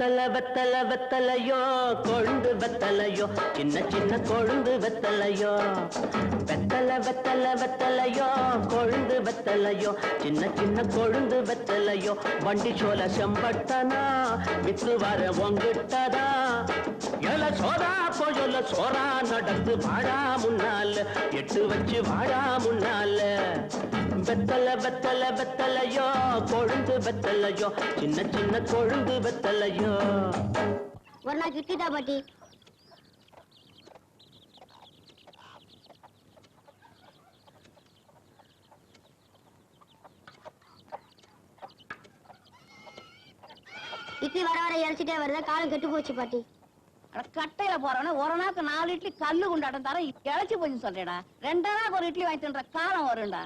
வெத்தல வெத்தல வெத்தலையோ கொழுந்து வெத்தலையோ சின்ன சின்ன கொழுந்து வெத்தலையோ வெத்தல வெத்தல வெத்தலையோ கொழுந்து வெத்தலையோ சின்ன சின்ன கொழுந்து வெத்தலையோ வண்டி சோல செம்பட்டனா வித்து வர உங்கிட்டதா எல சோரா போயொல்ல சோரா நடந்து வாடா முன்னால எட்டு வச்சு வாடா முன்னால வெத்தல வெத்தல வெத்தலையோ கொழுந்து வெத்தலையோ சின்ன சின்ன கொழுந்து வெத்தலையோ ஒரு நாள் கிட்டிதா பாட்டி இட்லி வர வர இறச்சிட்டே வருதா காலம் கெட்டு போச்சு பாட்டி கட்டையில போறவன ஒரு நாளுக்கு 4 இட்லி கல்லு குண்டாட்டம் தர இழைச்சி போச்சு சொல்றேடா 2 நாளுக்கு ஒரு இட்லி வாங்கி தின்ற காலம் வரும்டா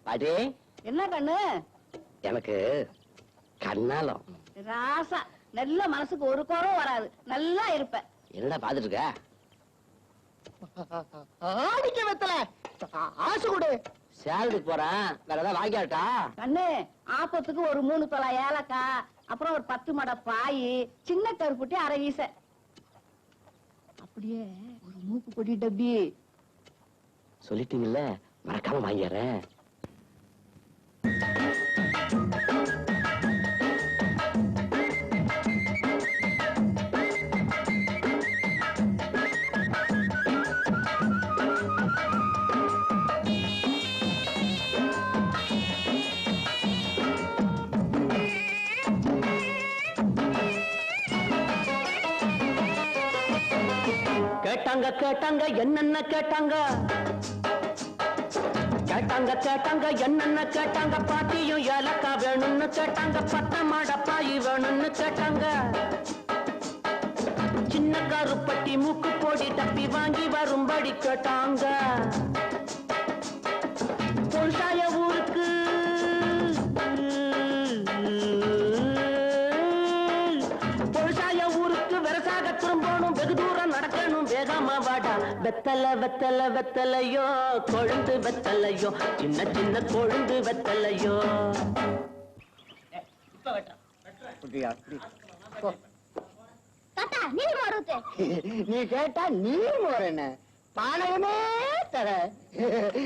பாட்டி என்ன கண்ணு எனக்கு கண்ணாலம் ராசா நல்ல மனசுக்கு ஒரு குறவும் வராது நல்லா இருப்ப என்னடா பாத்துட்டு இருக்க ஆடிக்க வெத்தல ஆசை கொடு சேலத்துக்கு போறேன் வேற ஏதாவது வாங்கியாட்டா கண்ணு ஆப்பத்துக்கு ஒரு 3 தொலை ஏலக்காய் அப்புறம் ஒரு 10 மடை பாய் சின்ன கருப்புட்டி அரை வீச அப்படியே ஒரு மூக்கு பொடி டப்பி சொல்லிட்டீங்கல்ல மறக்காம வாங்கிடுறேன் கேட்டாங்க கேட்டாங்க என்னென்ன கேட்டாங்க கேட்டாங்க கேட்டாங்க என்னென்ன கேட்டாங்க பாட்டியும் ஏலக்கா வேணும்னு கேட்டாங்க 10 மடை பாய் வேணும்னு கேட்டாங்க சின்ன கருப்பட்டி மூக்கு போடி டப்பி வாங்கி வரும்படி கேட்டாங்க பொருசாய ஊருக்கு பொருசாய ஊருக்கு வெரசாக திரும்பணும் வெகு தூரம் நடக்கணும் வேகமா வாடா வெத்தல வெத்தல வெத்தலையோ கொழுந்து வெத்தலையோ சின்ன சின்ன கொழுந்து வெத்தலையோ தாத்தா நீர் மாறுது நீ கேட்டா நீர் மோர் என்ன பானகமே தர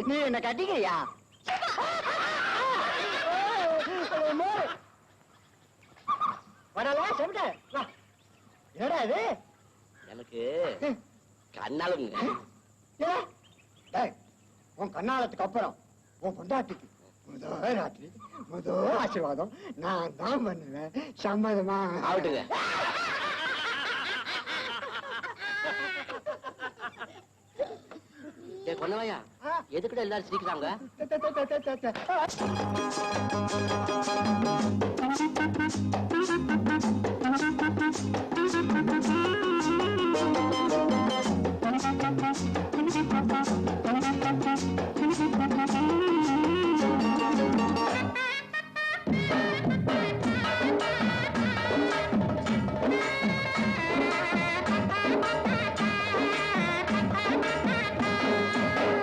நீ என்ன கட்டிக்கிறியா வரலாம் செவிட்ட என்னடா இது எனக்கு கண்ணாலங்க உன் கண்ணாலத்துக்கு அப்புறம் உன் பொண்டாட்டிக்கு முதல் ராத்திரி முதல் ஆசீர்வாதம் நான் தான் பண்ணுவேன் சம்மதமா ஆகட்டுங்க கொன்னவையா எதுக்கிட்ட எல்லாரும் சிரிக்கிறாங்க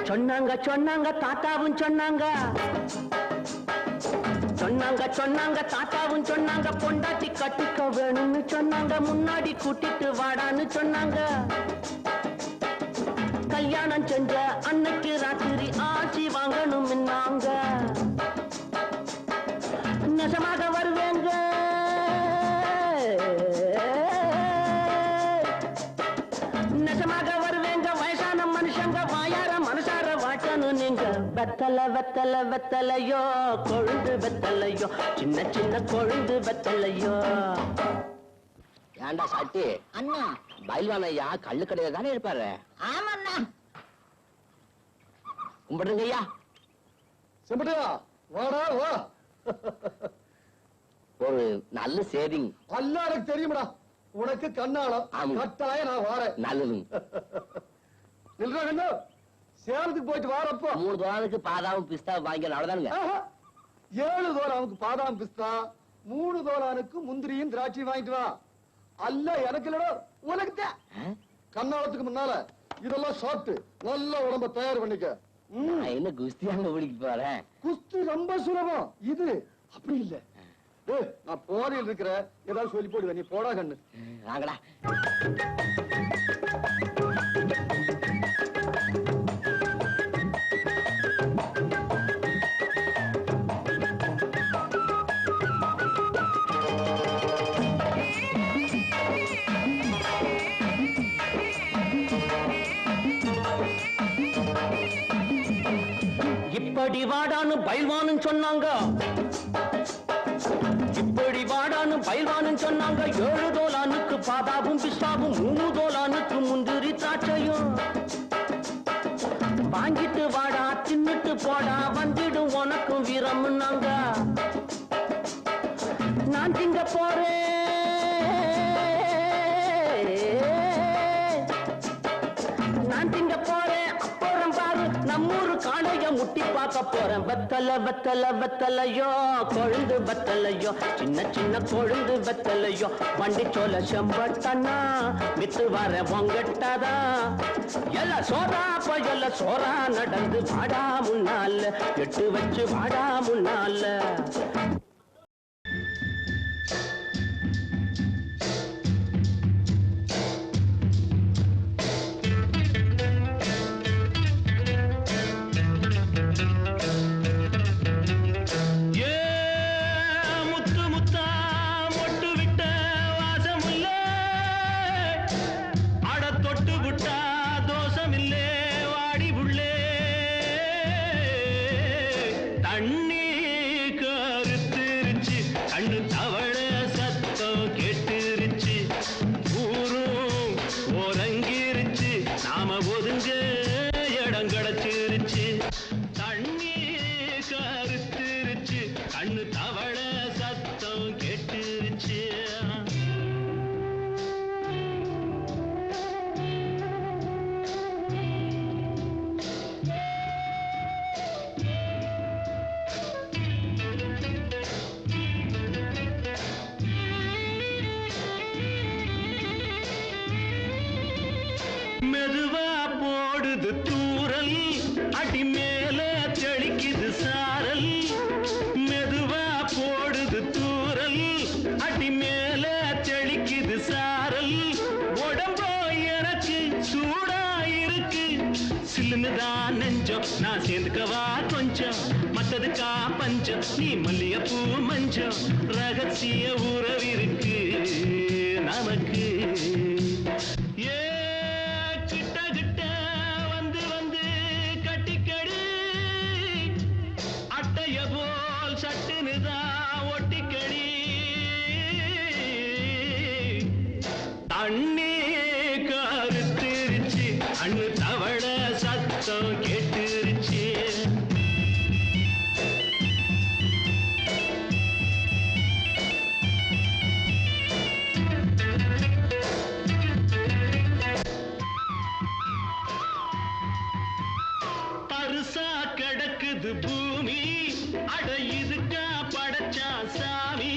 சொன்னாங்க சொன்னாங்க தாத்தாவும் சொன்னாங்க சொன்னாங்க சொன்னாங்க தாத்தாவும் சொன்னாங்க பொண்டாட்டி கட்டிக்க வேணும்னு சொன்னாங்க முன்னாடி கூட்டிட்டு வாடான்னு சொன்னாங்க கல்யாணம் செஞ்ச அன்னைக்கு ராத்திரி ஆட்சி வாங்கணும்னாங்க நெசமாக வருவேங்க நெசமாக வருவேங்க வயசான மனுஷங்க வாயார மனசார வாட்டணும் நீங்க வெத்தல வெத்தல வெத்தலையோ கொழுந்து வெத்தலையோ சின்ன சின்ன கொழுந்து வெத்தலையோ ஏண்டா சாட்டி அண்ணா பயில்வான் ஐயா கள்ளு கடையில தானே இருப்பாரு ஆமாண்ணா கும்பிடுங்க ஐயா செம்பட்டியா வாடா வா ஒரு நல்ல சேவிங் அல்ல எனக்கு தெரியுமடா உனக்கு கண்ணாலம் கட்டாய நான் வாரேன் நல்லதுங்க நில்றா சேலத்துக்கு போயிட்டு வாரப்போ 3 தோரானுக்கு பாதாவும் பிஸ்தா வாங்கி அவ்வளவுதானுங்க 7 தோரானுக்கு பாதாம் பிஸ்தா 3 தோரானுக்கு முந்திரியும் திராட்சை வாங்கிட்டு வா அல்ல எனக்கு இல்லடா உனக்கு கண்ணாலத்துக்கு முன்னால இதெல்லாம் சாப்பிட்டு நல்ல உடம்ப தயார் பண்ணிக்க என்ன குஸ்தியாங்க பிடிக்க போறேன் குஸ்தி ரொம்ப சுலபம் இது அப்படி இல்ல நான் போதையில் இருக்கிற ஏதாவது சொல்லி போடுவேன், நீ போடா கண்ணு. வாங்கடா. இப்படி வாடான்னு பயில்வான்னு சொன்னாங்க, இப்படி வாடான்னு பயில்வான்னு சொன்னாங்க. 7 தோலானுக்கு பாதாவும் பிஸ்தாவும், 3 தோலானுக்கு முந்திரி திராட்சையும். வாங்கிட்டு வாடா தின்னுட்டு போடா, வந்துடும் உனக்கும் வீரம்னாங்க. நான் திங்க போறேன், நான் திங்க போறேன். அப்புறம் பாரு நம்மூரு காளைய முட்டி பார்க்க போறேன். வெத்தல வெத்தல வெத்தலையோ, கொழுந்து வெத்தலையோ, சின்ன சின்ன கொழுந்து வெத்தலையோ. வண்டி சோல செம்பட்டனா வித்து வர பொங்கட்டதா. எல்ல சோறா பயல்ல சோறா, நடந்து வாடா முன்னால, எட்டு வச்சு வாடா முன்னால. மெதுவா போடுது தூரல், அடி மேல தெளிக்குது சாரல். மெதுவா போடுது தூரல், அடி மேல தெளிக்குது சாரல். உடம்போ எனக்கு சூடா இருக்கு, சில்லுன்னுதான் நெஞ்சம், நான் சேர்ந்துக்கவா கொஞ்சம். மத்ததுக்கா பஞ்சம், நீ மல்லிகைப்பூ மஞ்சம். ரகசிய உறவிருக்கு நமக்கு. அண்ணே கருத்திருச்சு, அண்ணு தவள சத்தம் கேட்டுருச்சு. பருசா கிடக்குது பூமி, அட இதுக்கா படைச்சா சாமி.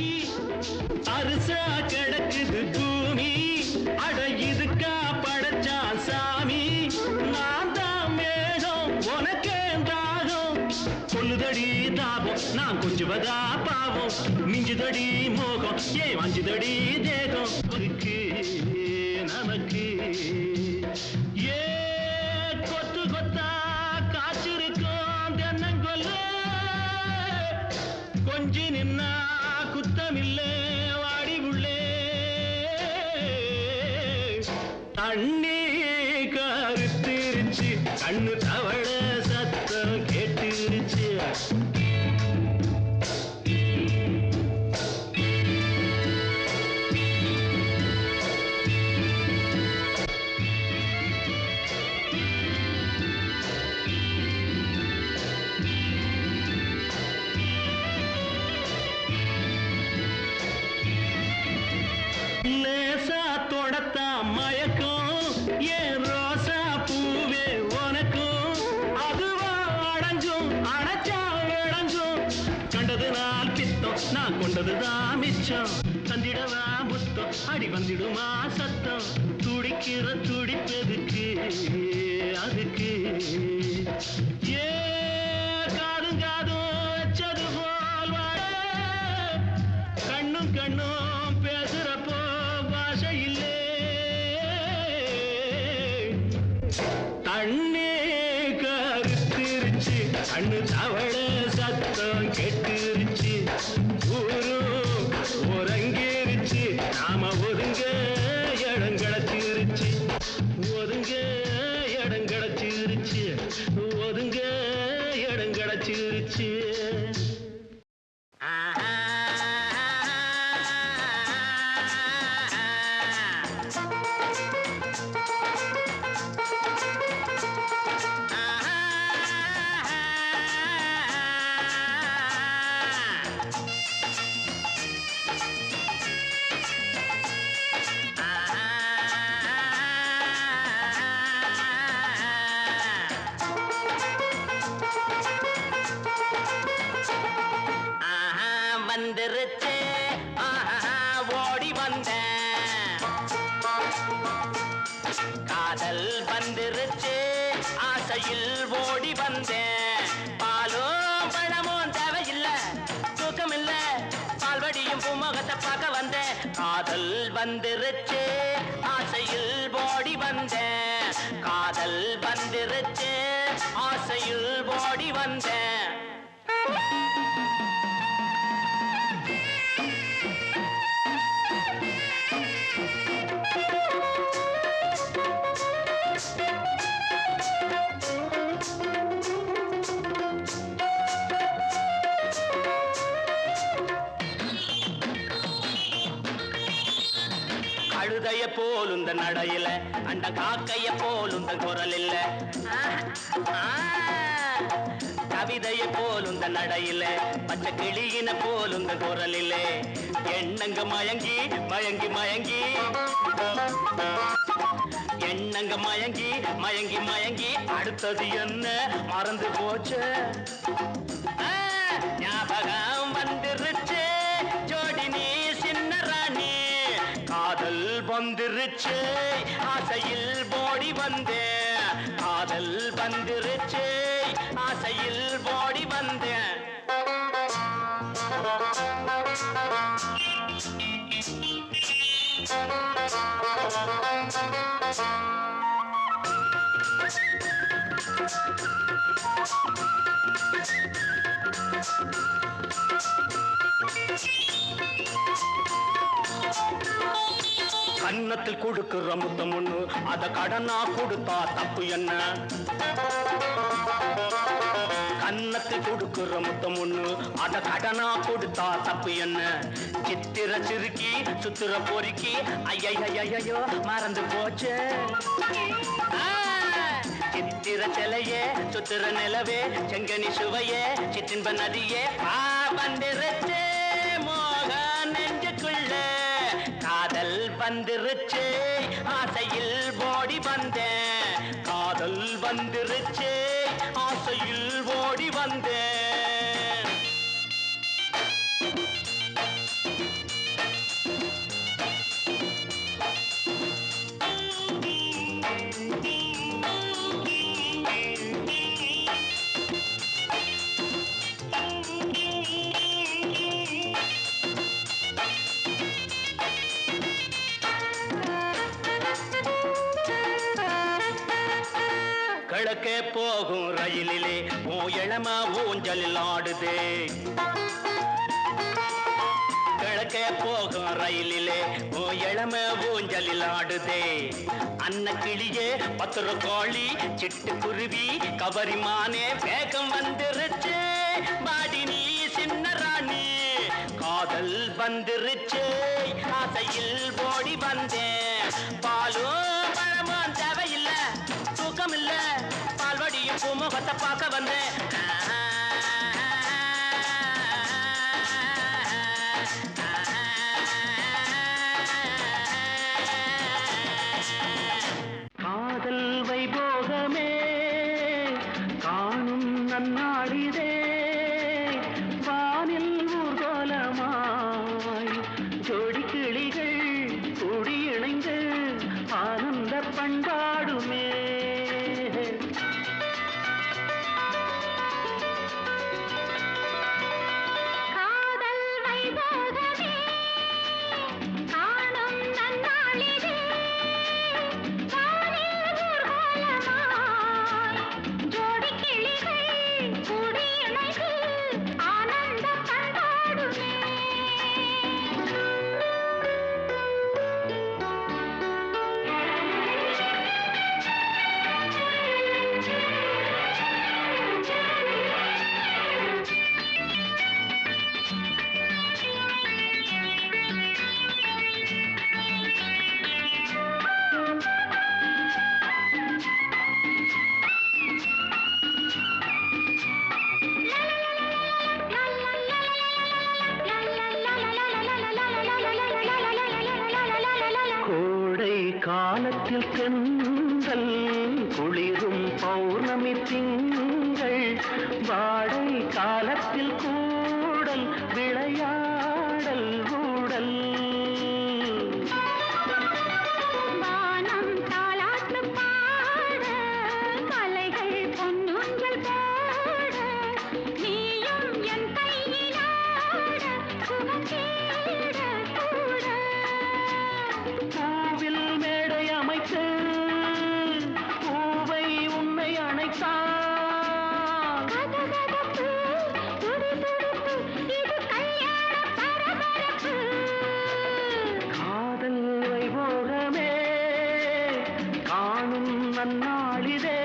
அரிசா கிடக்குது பூமி, அட இதுக்கா படைச்சா சாமி. நான் தான் மேகம், உனக்கே தாகம். சொல்லுதடி தாபம், நான் கொஞ்சுவதா பாவம். மிஞ்சுதடி மோகம், ஏன் வஞ்சுதடி தேகம். இருக்கு நமக்கு ஏ கொத்து கொத்தா காய்ச்சிருக்கும் தென்னங்கொல்ல. கொஞ்சி நின்னா குத்தமில்லை வாடி உள்ளே. தண்ணி கருத்திருச்சு, கண்ணு தவள சத்தம் கேட்டுருச்சு. லேசா தொடத்தா மயக்கம், ஏன் ரோசா பூவே உனக்கும். அதுவா அடைஞ்சும் அடைச்சா விளைஞ்சும், கண்டது நாள் பித்தம், நான் கொண்டதுதான் மிச்சம். தந்திடவா முத்தம், அடி வந்திடுமா சத்தம். துடிக்கிற துடிப்பதுக்கு அதுக்கு. ஏ காதும் காதும் வச்சது போல் வந்துருச்சு ஓடி வந்தேன் காதல் வந்துருச்சு ஆசையில் ஓடி வந்தேன் பாலும் பழமும் தேவையில்லை தூக்கம் இல்ல பால்வடியும் பூமுகத்தை பார்க்க வந்தேன் காதல் வந்துருச்சு ஆசையில் ஓடி வந்தேன் காதல் வந்துருச்சு ஆசையில் ஓடி வந்தேன் கழுதைய போலுந்த நடையில அந்த காக்கைய போலுந்த குரல் இல்ல கவிதைய போலுந்த நடையில பச்சை கிளியின போலுந்த குரல் இல்ல எண்ணங்க மயங்கி மயங்கி மயங்கி எண்ணங்க மயங்கி மயங்கி மயங்கி அடுத்தது என்ன மறந்து போச்சு ஞாபகம் வந்துருச்சு ஜோடி நீ சின்ன ராணி காதல் வந்துருச்சு ஆசையில் ஓடி வந்தேன் காதல் வந்துருச்சு ஆசையில் ஓடி வந்தேன் கன்னத்தில் கொடுக்கிற முத்தம் ஒண்ணு அத கடனா கொடுத்தா தப்பு என்ன கன்னத்தில் கொடுக்கிற முத்தம் ஒண்ணு அத கடனா கொடுத்தா தப்பு என்ன சித்திர சிறுக்கி சுத்திர பொறுக்கி ஐயோ மறந்து போச்சு சித்திர சிலையே சுத்திர நிலவே செங்கனி சுவையே சிற்றின்ப நதியே வந்துருச்சு மோக நெஞ்சுக்குள்ள காதல் வந்துருச்சு ஆசையில் ஓடி வந்தேன் காதல் வந்துருச்சு ஆசையில் ஓடி வந்தேன் கிழக்கே போகும் ரயிலிலே இளம ஊஞ்சலில் ஆடுதே கிழக்கே போகும் ரயிலிலே இளம ஊஞ்சலில் ஆடுதே அன்ன கிளியே பத்திர கோழி சிட்டுக்குருவி கவரிமானே வேகம் வந்துருச்சு பாடி நீ சின்ன ராணி காதல் வந்துருச்சு ஆசையில் ஓடி வந்தேன் பாலும் பழமும் தேவையில்லை தூக்கம் இல்ல பால்வடியும் பூமுகத்தை பார்க்க வந்தேன் காதல் வைபோகமே காணும் நன்னாளிதே வானில் ஊர்கோலமாய் ஜோடி கிளிகள் கூடி இணைந்து ஆனந்த பண்பாடுமே காலத்தில் தென்றல் குளிரும் பௌர்ணமி திங்கள் வாடை காலத்தில் கூடல் விளையா நன்னாளிதே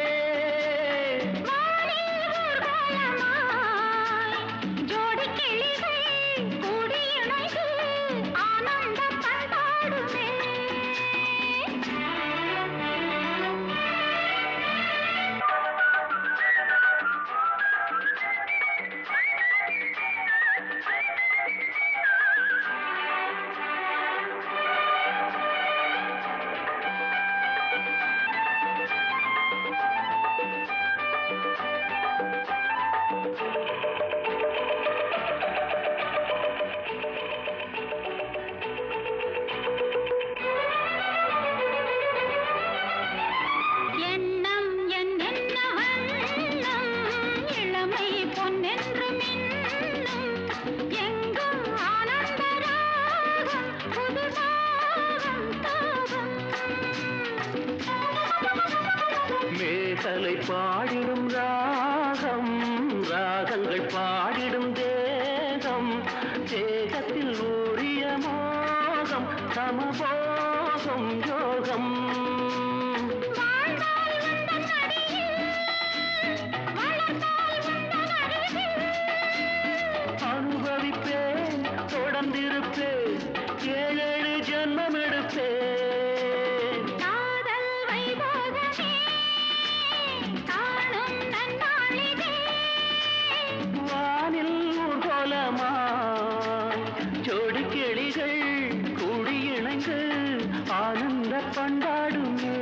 மேகலை பாடிடும் ராகம் ராகங்கள் பாடிடும் தேகம் தேகத்தில் ஊறிய மோகம் சமபோகம் யோகம் அனுபவிப்பேன் தொடர்ந்திருப்பேன் 7 ஜென்மம் எடுப்பேன் வானில் ஊர்கோலமாய் ஜோடி கிளிகள் கூடி இணைந்து ஆனந்த பண்டாடுமே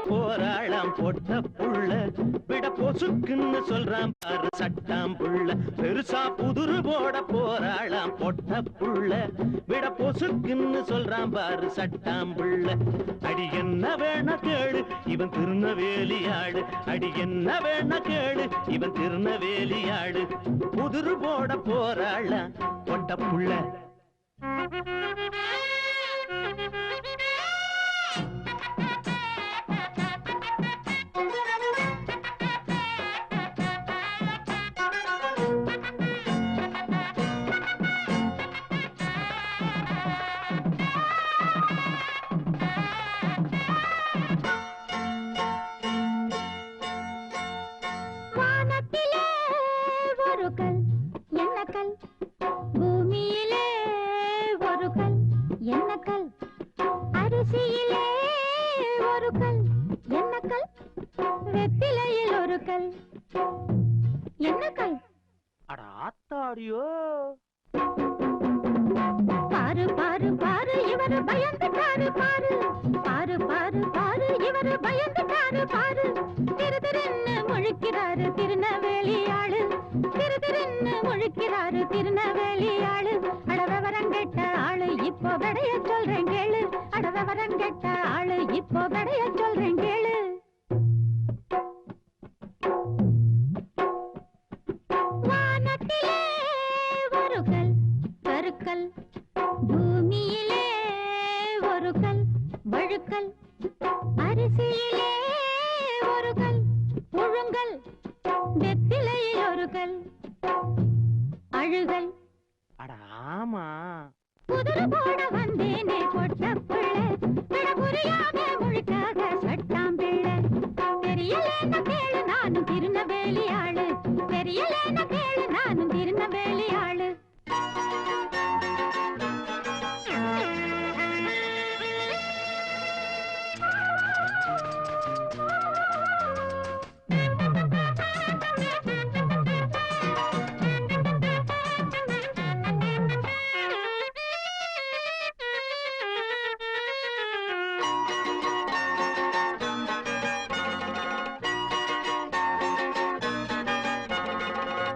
போராளாம் போட்ட புள்ள விட பொசுக்குன்னு சொல்றான் பாரு சட்டாம் புள்ள பெருசா புதுரு போட போராளாம் போட்ட புள்ள விட பொசுக்குன்னு சொல்றான் பாரு சட்டாம் புள்ள அடி என்ன வேணா கேளு இவன் திருநவேலியாடு அடி என்ன வேணா கேளு இவன் திருநவேலியாடு புதுரு போட போராளாம் போட்ட புள்ள பூமியிலே ஒரு கல் என்ன கல் அரிசியிலே ஒரு கல் என்ன கல் வெத்திலையில் ஒரு கல் என்ன கல் அட ஆத்தாடியோ பாரு பாரு பாரு இவரு பயந்துட்டாரு பாரு பாரு பாரு பாரு இவரு பயந்துட்டாரு பாரு திரு திருன்னு முழிக்கிறாரு திருநவேலி ஆளு திரு திருன்னு முழிக்கிறாரு திருநவேலி ஆளு அடவரம் கெட்ட ஆளு இப்போ விடைய சொல்றேன் கேளு அடவரம் கெட்ட ஆளு இப்போ விடைய சொல்றேன் கேளு வானத்திலே ஒரு கல் கருக்கல் பூமியிலே ஒரு கல் வழுக்கல் அரிசியிலே ஒரு கல் புழுங்கல் வெத்திலையில் ஒரு கல் அழுகல் அட ஆமா குதிரை போட வந்தேனே கொட்ட புள்ள விட புரியாத முழுக்காக சட்டாம் பிள்ளை தெரியலேன்னு கேளு நானும் திருநவேலி ஆளு தெரியலேன்னு கேளு நானும் திருநவேலி ஆளு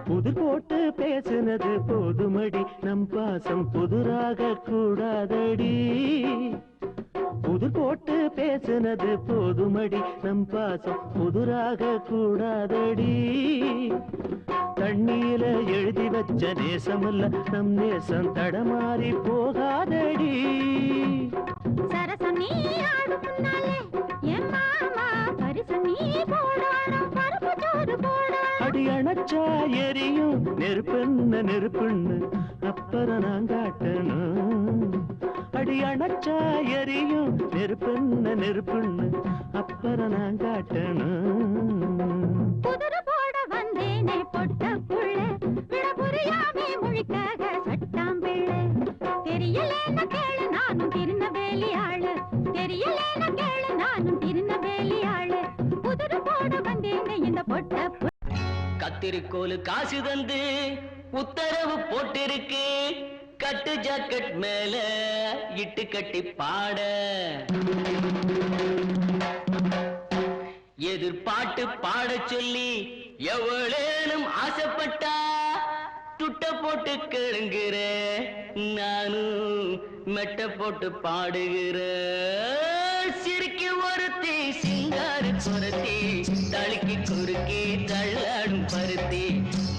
புது போட்டு பேசுனது போதுமடி நம் பாசம் புதுராக கூடாதடி புது போட்டு பேசுனது போதுமடி நம் பாசம் புதுராக கூடாதடி தண்ணீர எழுதி வச்ச நேசமல்ல நம் நேசம் தடமாறி போகாதடி சரசம் நீ ஆடு முன்னாலே என் மாமா பரிசம் நீ போடாடும் பருப்பு சோறு போட அடி அணைச்ச அணைச்சா எரியும் நெருப்பென்ன நெருப்புன்னு அப்புறம் நான் காட்டணும். அடி அணைச்சா எரியும் நெருப்பென்ன நெருப்புன்னு அப்புறம் நான் காட்டணும். புதுரு போட வந்தேனே பொட்ட புள்ள விட புரியாமே மொழிக்காக சட்டாம் பிள்ளை. தெரியலேன்னு கேளு நானும் திருநெல்வேலி ஆளு, தெரியலேன்னு கேளு நானும் திருநெல்வேலி ஆளு. புதுரு போட வந்தேனே இந்த பொட்ட புள்ள. கத்திரிக்கோலு காசு தந்து உத்தரவு போட்டிருக்கு, கட்டு ஜாக்கெட் மேல இட்டு கட்டி பாட. எதிர்பாட்டு பாட சொல்லி எவ்வளேனும் ஆசைப்பட்டா துட்ட போட்டு கேளுங்கிற, நானும் மெட்ட போட்டு பாடுகிற. சிரிக்க ஒருத்தி சிங்காரு குரத்தி தழுக்கி குறுக்கி தள்ளாடும் பருத்தி,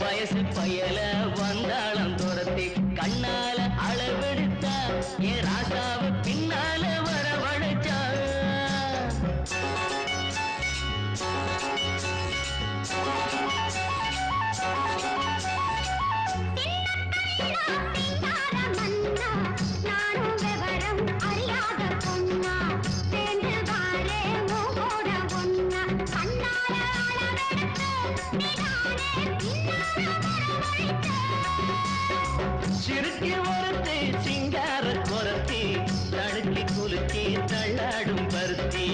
வயசு பயல வந்தாளம் துரத்தி கண்ணால அளவெடுத்தா ஏ ராசாவ பின்னால வரவழைச்சா. சிறுக்கி ஒருத்தி சிங்கார குரத்தி தடுக்கி குலுக்கி தள்ளாடும் பருத்தி,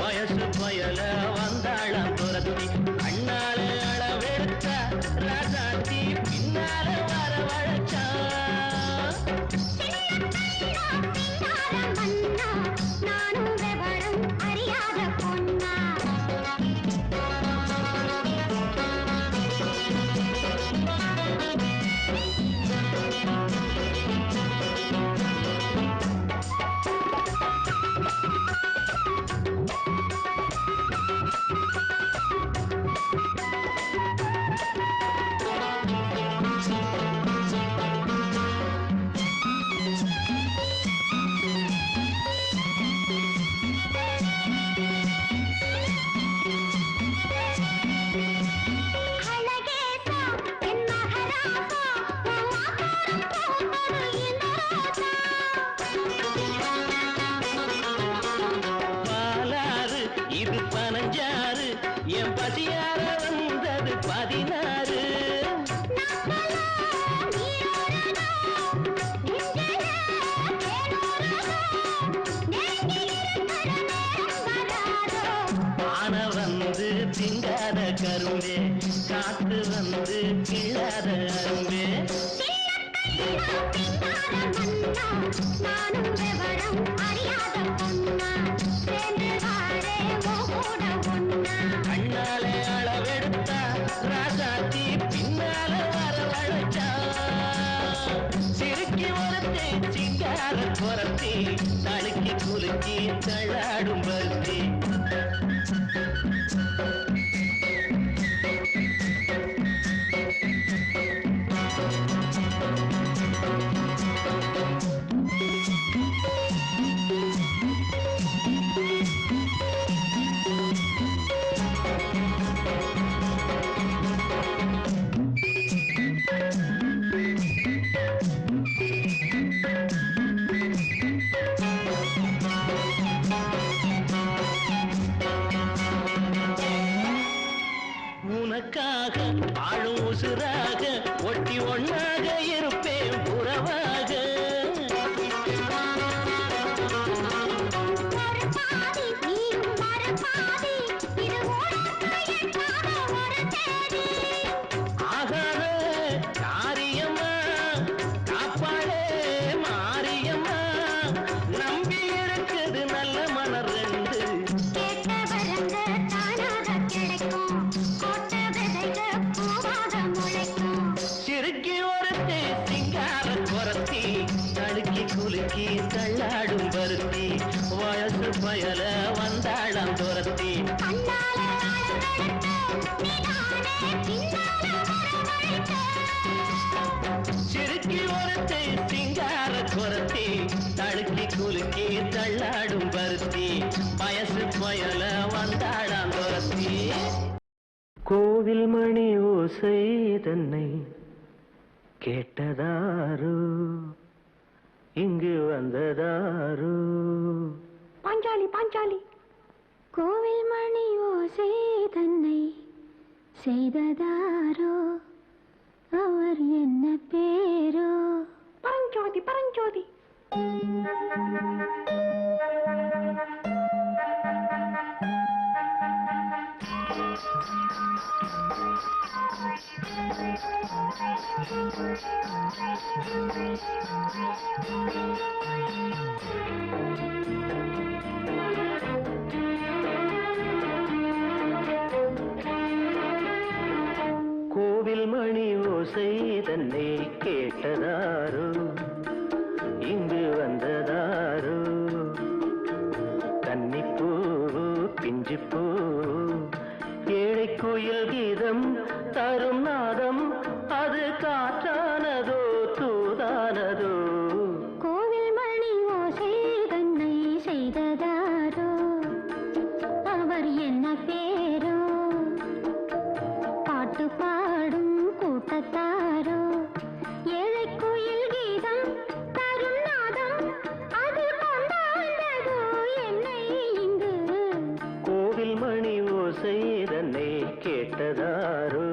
வயசு பயல வந்தாளம் துரத்தி கண்ணால அளவெடுத்தா ராசாத்தி பின்னால வரவழைச்சா. நானும் விவரம் அறியாத பொன்னா. பாலாறு இது 15, என் பசியார வந்தது 16. ஆன வந்து திங்காத கரும்பே, காத்து வந்து கிள்ளாத அரும்பே. நானும் விவரம் அறியாத பொன்னா, சேர்ந்து வாழே கூட ஒன்னா. கண்ணாலே அளவெடுத்தா ராசாத்தி பின்னால வரவழைச்சா. சிறுக்கி ஒருத்தி சிங்கார குரத்தி தழுக்கி குலுக்கி தள்ளாடும் பருத்தி. உனக்காக ஆளும் உசுராக ஒட்டி ஒன்னாக இருப்பேன் உறவாக. மறுபாதி நீயும் மறுபாதி, இது உனக்கு எட்டாத ஒரு தேதி. ஆகாத காரியம்மா காப்பாளே மாரியம்மா, நம்பி இருக்குது நல்ல மனம் ரெண்டு. கேட்ட வரங்க தானாக கிடைக்கும், போட்ட விதைக பூவாக முளைக்கும். சிறுக்கி ஒருத்தி சிங்கார குரத்தி தழுக்கி குலுக்கி தள்ளாடும் பருத்தி, வயசு பயல வந்தாளம் துரத்தி கண்ணால அளவெடுத்து நீதானே பின்னால வரவழைத்த. சிறுக்கி ஒருத்தி சிங்கார குரத்தி தழுக்கி குலுக்கி தள்ளாடும் பருத்தி, வயசு பயல வந்தாளம் துரத்தி. கோவில் மணி ஓசை ஓசை தன்னை கேட்டதாரோ இங்கு வந்ததாரோ பாஞ்சாலி பாஞ்சாலி கோவில் மணி ஓசை தன்னை செய்ததாரோ அவர் என்ன பேரோ பரஞ்சோதி பரஞ்சோதி கோவில் மணி ஓசை தன்னை கேட்டதாரோ இங்கு வந்ததாரோ கன்னிப்பூ பிஞ்சிப்பூ ஏழை குயில் கீதம் தரும் நாதம் அது காற்றானதோ தூதானதோ கோவில் மணி ஓசை தன்னை செய்ததாரோ அவர் என்ன பேரோ பாட்டு பாடும் கூட்டத்தாரோ ஏழை குயில் கீதம் தரும் நாதம் அது கொண்டாண்டதோ என்னை இங்கு கோவில் மணி ஓசை தன்னை கேட்டதாரோ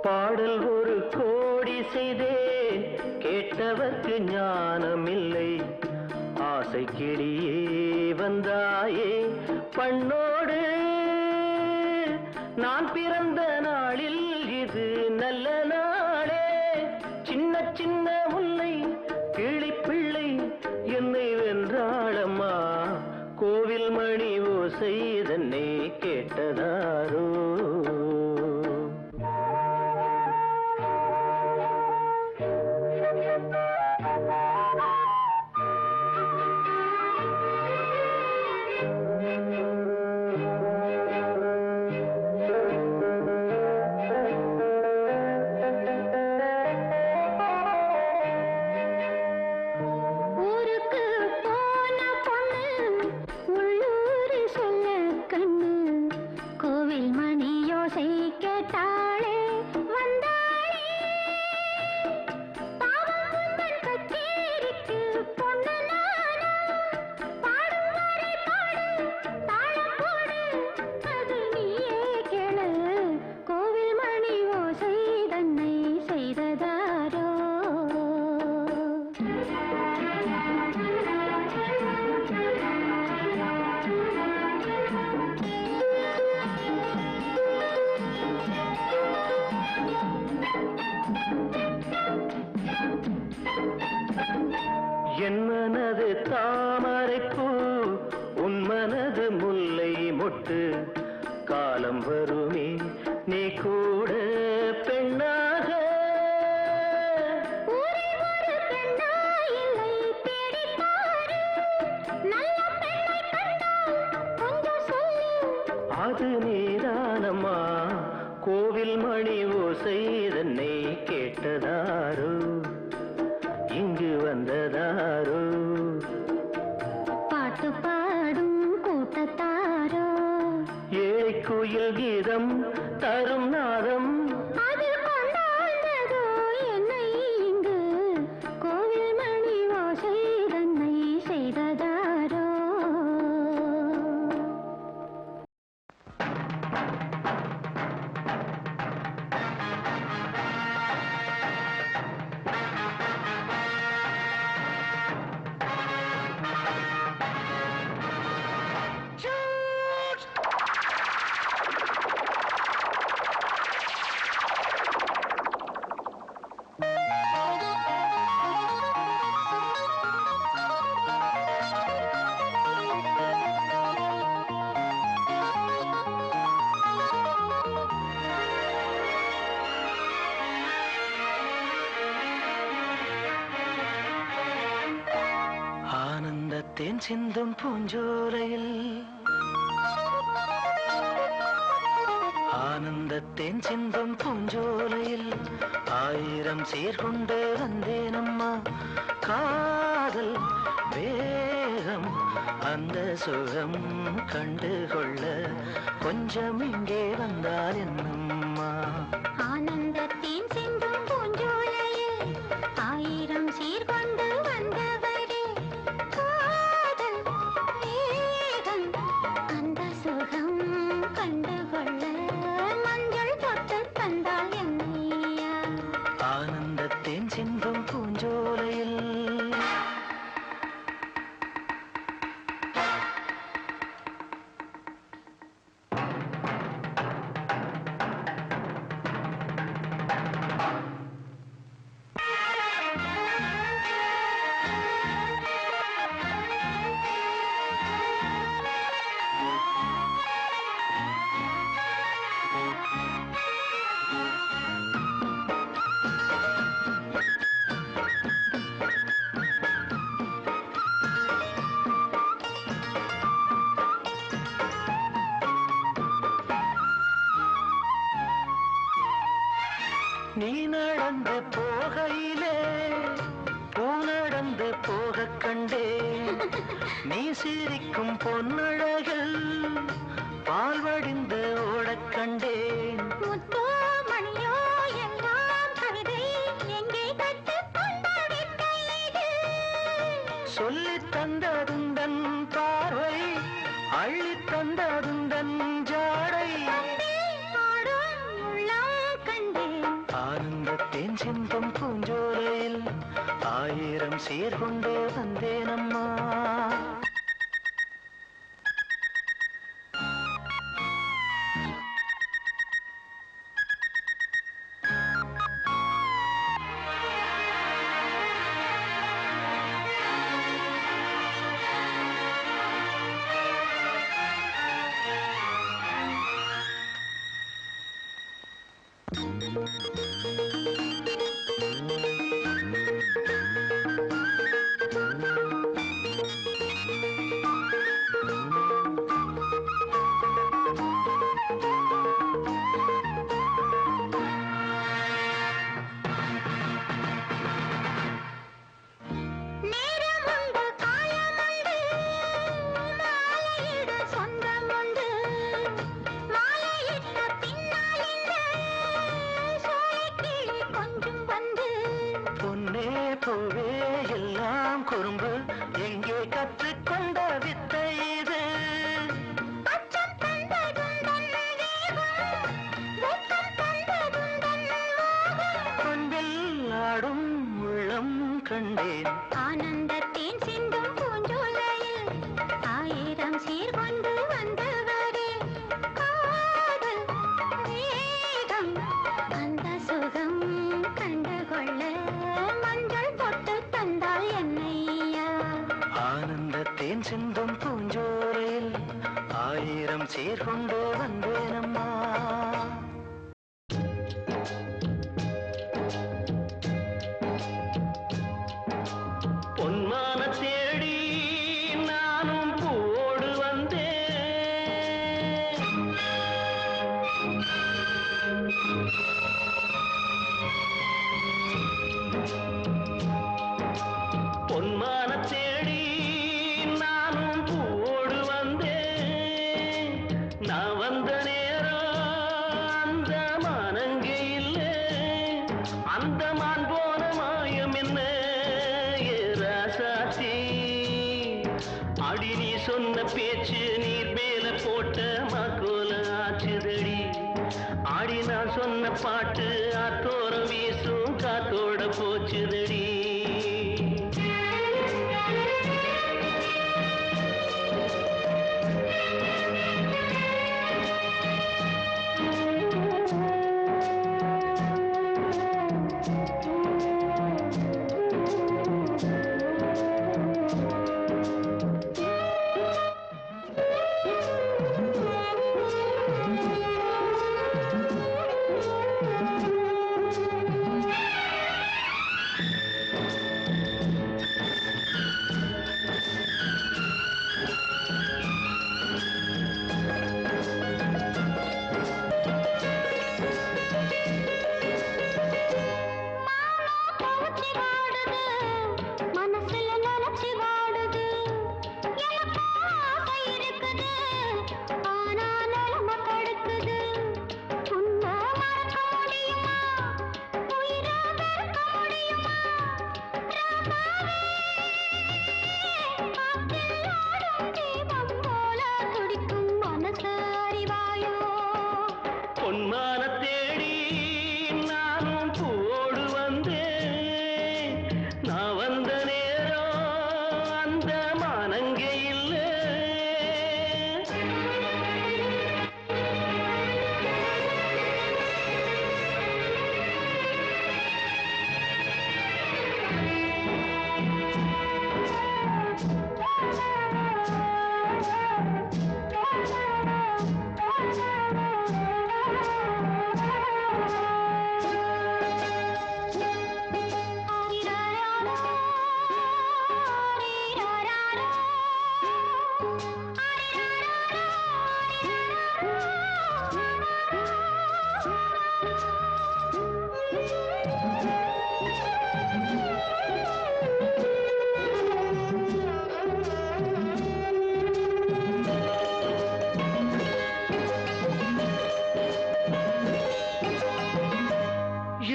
பாடல் ஒரு கோடி செய்தேன் கேட்டவர்க்கு ஞானமில்லை ஆசை கிளியே வந்தாயே பண்ணோடு நான் பிறந்த நாளில் இது நல்ல நாளே சின்ன சின்ன முல்லை கிளிப்பிள்ளை என்னை வென்றாளம்மா கோவில் மணி ஓசை தன்னை கேட்டதாரோ ஊருக்கு போன பொண்ணு உள்ளூர் சொல்ல கண்ணு கோவில் மணி யோசை கேட்டாளே வந்தாளே பாவம் உந்தன் கச்சேரிக்கு பொண்ணு நானா பாடும் வரை பாடு தாளம் போடு அது நீயே கேளு கோவில் மணி ஓசை தன்னை செய்ததாரோ என் மனது தாமரைப்பூ உன் மனது முல்லை மொட்டு காலம் வருமே நீ கூட பெண்ணாக ஊரில் ஒரு பெண்ணா இல்லை தேடிப் பாரு நல்ல பெண்ணை கண்டால் கொஞ்சம் சொல்லு அது நீதானம்மா கோவில் மணி ஓசை தன்னை கேட்டதாரோ இங்கு வந்ததாரோ பாட்டு பாடும் கூட்டத்தாரோ ஏழை குயில் கீதம் தரும் நாதம் அது கொண்டாண்டதோ என்னை இங்கு கோவில் மணி ஓசை தன்னை செய்ததாரோ தேன் சிந்தும் பூஞ்சோலையில் ஆனந்த தேன் சிந்தும் பூஞ்சோலையில் ஆயிரம் சீர்கொண்டு வந்தேனம்மா காதல் வேகம் அந்த சுகம் கண்டுகொள்ள கொஞ்சம் இங்கே வந்தால் என்னம்மா ஆனந்தத்தின் சிந்தும் பூஞ்சோலையில் ஆயிரம் சீர்கொண்டு வந்தவரே காதல் வேகம் அந்த சுகம் கண்டுகொள்ள மஞ்சள் தொட்டு தந்தால் என்னையா ஆனந்தத்தின் சிந்தும் பூஞ்சோலையில் நீ நடந்து போகையிலே பூ நடந்து போக கண்டே நீ சிரிக்கும் பொன்னழகில் பால் வடிந்து ஓடக் கண்டேன் முத்தோ மணியோ எல்லாம் கவிதை எங்கே கற்றுக்கொண்ட வித்தை இது சொல்லித் தந்ததுந்தன் பார்வை அள்ளித் தந்ததுந்தன் ஜாடை ஆடும் உள்ளம் கண்டேன் ஆனந்தத்தேன் சிந்தும் பூஞ்சோலையில் ஆயிரம் சீர்கொண்டு வந்தேனம்மா நேரமுண்டு காலமுண்டு மாலையிட சொந்தமுண்டு மாலையிட்ட பின்னால் இந்த சோலைக்கிளி கொஞ்சம் வந்து பொன்னே பூவே எல்லாம் குறும்பு எங்கே கற்றுக்கொண்ட வித்தை இது அச்சம் தந்ததுந்தன் வேகம் வெட்கம் தந்ததுந்தன் மோகம் பண்பில் ஆடும் உள்ளம் கண்டேன் ஆனந்தத்தின் சிந்தும் பூஞ்சோலையில் ஆயிரம் சீர்கொண்டு வந்தவரே காதல் வேகம் அந்த சுகம் கண்டுகொள்ள மஞ்சள் தொட்டு தந்தால் என்னையா ஆனந்தத்தேன் சிந்தும் பூஞ்சோலையில் ஆயிரம் சீர்கொண்டு வந்தேனம்மா பொன்மான தேடி நானும் பூவோடு வந்தேன் பொன்மான தேடி நானும் பூவோடு வந்தேன் நான் வந்த நேரம் அந்த மானங்கே இல்லை அந்த மான் போன மாயம் என்ன ராசாத்தி அடி நீ சொன்ன பேச்சு நீர் மேல போட்ட மாக்கோல ஆச்சுதடி ஆடி நான் சொன்ன பாட்டு ஆத்தோரம் வீசும் காத்தோட போச்சுதடி பொன்மான தேடி நானும் பூவோடு வந்தேன். நான் வந்த நேரம் அந்த மானங்கே இல்லை.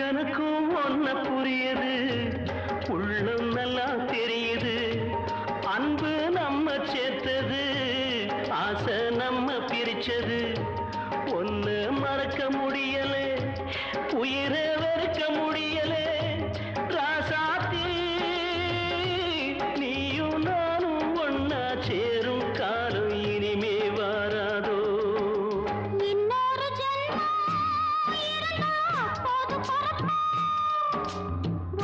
எனக்கும் ஒன்ன புரியுது, உள்ளம் நல்லா தெரியுது. அன்பு நம்ம சேர்த்தது, ஆசை நம்ம பிரிச்சது. ஒன்னு மறக்க முடியல, உயிரை வெறுக்க முடியல. ராசாத்தி நீயும் நானும் ஒன்னா சேரும் காலம் இனிமே வாராதோ. இன்னொரு ஜென்மம் இருந்தா அப்போது பிறப்போம்.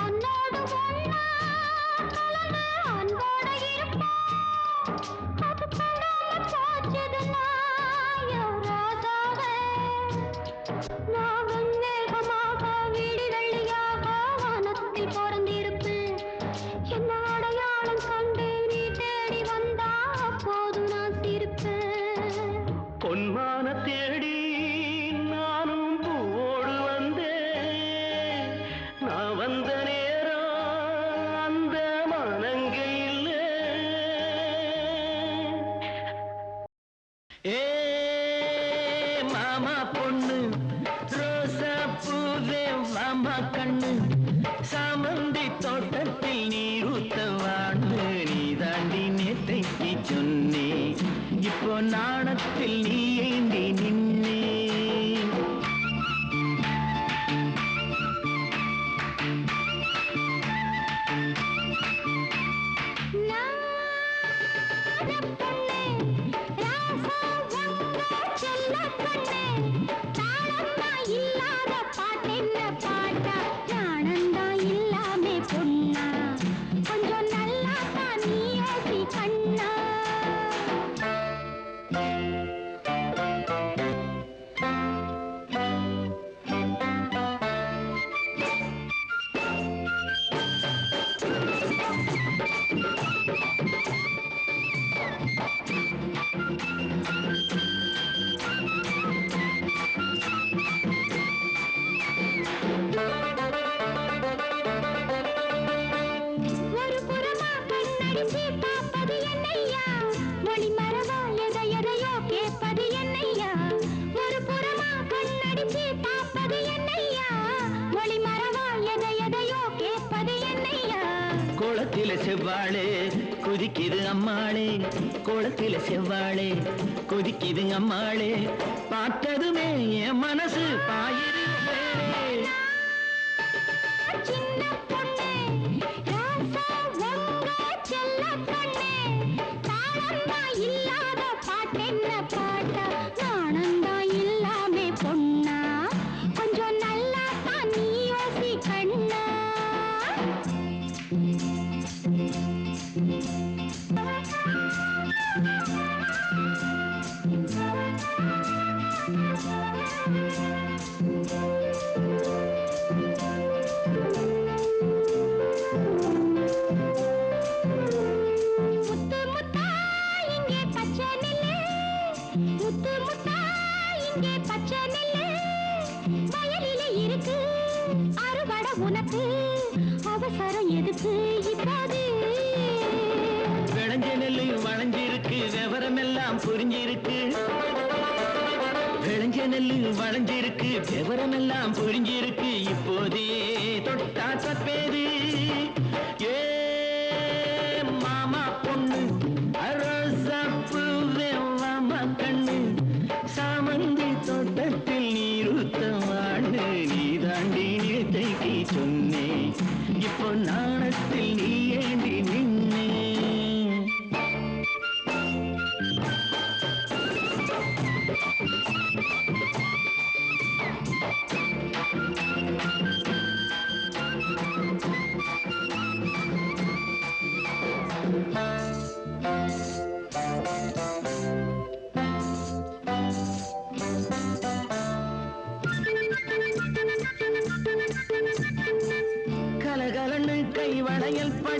உன்னோடு ஒன்னா கலந்து அன்போடு இருப்போம். அது பண்ணாம போச்சதுன்னா என் ராசாவே, நான் வெண்மேகமாக வீடு வெள்ளியாக வானத்தில் பிறந்திருப்பேன். என்ன அடையாளம் கண்டு நீ தேடி வந்தா அப்போது நான் சிரிப்பேன். பொன்மான தேடி நானும் பூவோடு வந்தேன். நான் வந்த நேரம் அந்த மானங்கே இல்லை. ஏ மாமா பொண்ணு ரோசா பூவே மாமா கண்ணு, சாமந்தி தோட்டத்தில் நீர் ஊத்தவான்னு நீ தாண்டி நேற்றைக்கு சொன்னே. இப்போ நாணத்தில் நீ ஏந்தி நின்னே. கொஞ்சம் நல்லா தான் நீ யோசி கண்ணா. ஒரு புறமா கண்ணடிச்சு பார்ப்பது என்னையா, மொழி மரபா எதை எதையோ கேட்பது என்னையா. ஒரு புறமா கண்ணடிச்சு பார்ப்பது என்னையா, மொழி மரபா எதை எதையோ கேட்பது என்னையா. குளத்தில செவ்வாழே குதிக்குது அம்மாளே, குளத்தில செவ்வாழே குதிக்குது அம்மாளே. பார்த்ததுமே என் மனசு பாயுது மேலே. சின்ன பொண்ணே ராசா உங்க செல்ல கண்ணே, தாளந்தா இல்லாத பாட்டென்ன பாட்டா, நாணந்தா இல்லாமே பொண்ணா, கொஞ்சம் நல்லா தான் நீ யோசி கண்ணா. முத்து முத்தா இங்கே பச்சை நெல்லு, முத்து முத்தா இங்கே பச்சை நெல்லு, வயலிலே இருக்கு அறுவடை உனக்கு, அவசரம் எதுக்கு இப்போது. விளைஞ்ச நெல்லு வளைஞ்சிருக்கு, விவரம் எல்லாம் புரிஞ்சிருக்கு. விளைஞ்ச நெல்லு வளைஞ்சிருக்கு, விவரம் எல்லாம் புரிஞ்சிருக்கு. இப்போதே தொட்டா தப்பேது. ஏ மாமா பொண்ணு ரோசா பூவே மாமா கண்ணு, சாமந்தி தோட்டத்தில் நீர்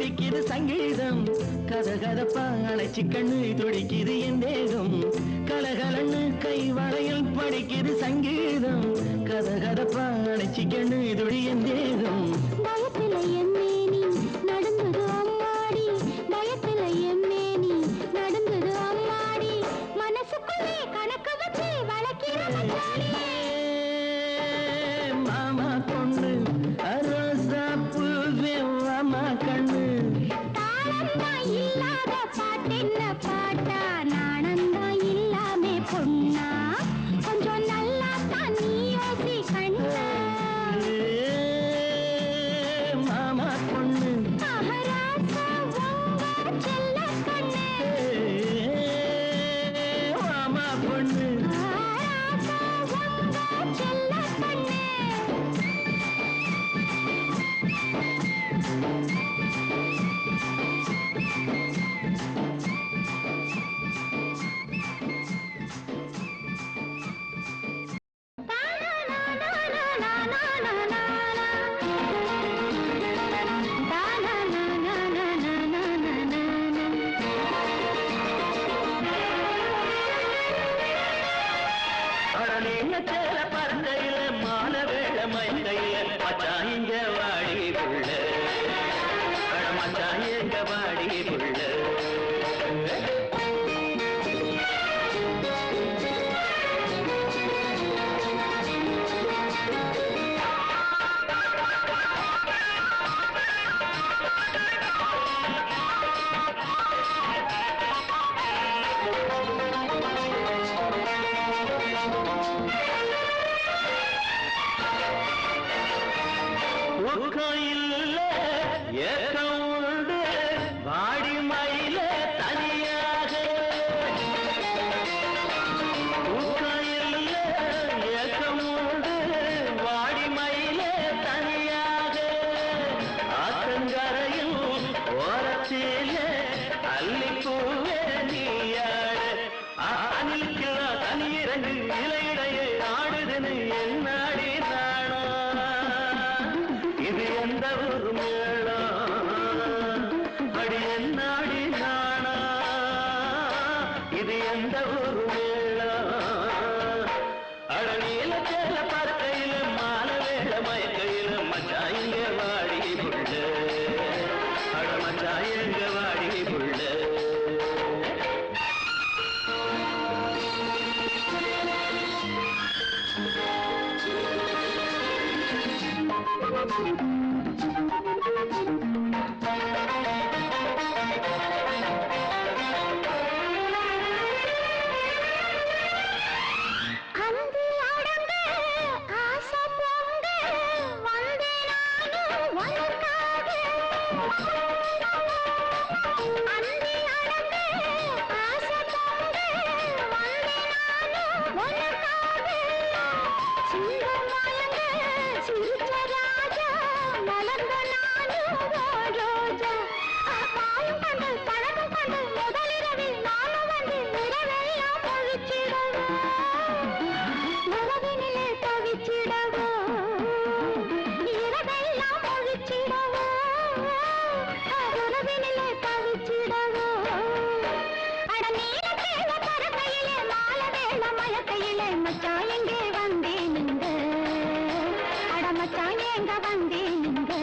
படிக்குது சங்கீதம் கதகதப்பா அணைச்சி கண்ணு துடிக்குது என் தேகம் கலகலன்னு கை வளையல் படிக்குது சங்கீதம் கதகதப்பா அணைச்சி கண்ணு துடி என் தேகம் பயத்துல எம்மேனி நடந்தது அம்மாடி பயத்துல எம்மேனி நடந்தது அம்மாடி மனசுக்குள்ளே கணக்கு வச்சு வளர்க்கிற மச்சாடி மாமா பொண்ணு ரோசா பூவே மாமா கண்ணு தாளந்தா இல்லாத பாட்டென்ன பாட்டா நாணந்தா இல்லாமே பொண்ணா கொஞ்சம் நல்லா தான் நீ யோசி கண்ணா மாமா பொண்ணு மகாராசா உங்க செல்ல கண்ணு மாமா பொண்ணு மகாராசா உங்க செல்ல கண்ணு அடனீங்க சேல பறக்கையில மான வேளை மயக்கையில மச்சான் இங்க வாடி புள்ள அட மச்சான் எங்க வாடி புள்ள ஊக்கம் ஏக்கம் உண்டு வாடி மயில தனியாக ஊக்கம் ஏக்கம் உண்டு வாடி மயில தனியாக ஆத்தங்கரையும் ஓரத்தில அல்லிப்பூவே நீயாடு அணிலுக்கெல்லாம் தனியிறங்கு இலையிடையே ஆடுதுன்னு என்னாடி நாணா இது எந்த ஒரு மேளம் அடி என்னாடி நாணா இது எந்த ஒரு மேளம் அட நீல சேல பறக்கையில மால வேள மயக்கையில மச்சான் இங்க வாடி புள்ள அட மச்சான் எங்க வாடி புள்ள அந்தி அடங்க ஆசை பொங்க வந்தே நானும் உனக்காக அந்தி அடங்க ஆசை பொங்க வந்தே நானும் உனக்காக சிங்கம் மலங்க சிரிச்ச ராஜா மலர்ந்த நானும் ரோஜா பாயும் கண்டு பழகும் கண்டு முதலிரவில் நானும் வந்து நிறவையாம் ஒழிச்சிடவோ உறவினிலே தவிச்சிடவோ இரவெல்லாம் ஒழிச்சிடவோ உறவினிலே தவிச்சிடவோ அட நீல சேல பறக்கையிலே மால வேள மயக்கையிலே மச்சான் எங்கே வந்தேனுங்க அட மச்சான் எங்க வந்தேனுங்க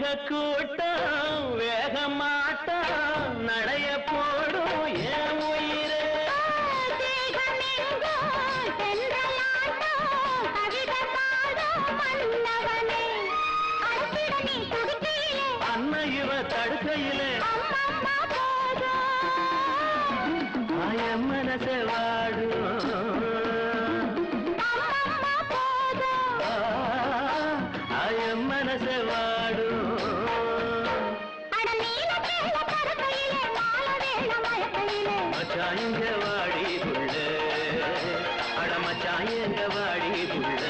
மேகக்கூட்டம் வேகமாட்டம் நடைய போடும் என் உயிரே தேகமெங்கோ தென்றலாட்டோ கவிதை பாடும் மன்னவனே அடத்திட நீ துடிக்கையிலே அன்ன இவ தடுக்கையிலே அம்மம்மா போதும் என் மனசை வாடும் அம்மம்மா போதும் என் மனசை வாடும் அட நீல சேல பறக்கையிலே மால வேள மயக்கையிலே மச்சான் இங்க வாடி புள்ள எங்க வாடி புள்ள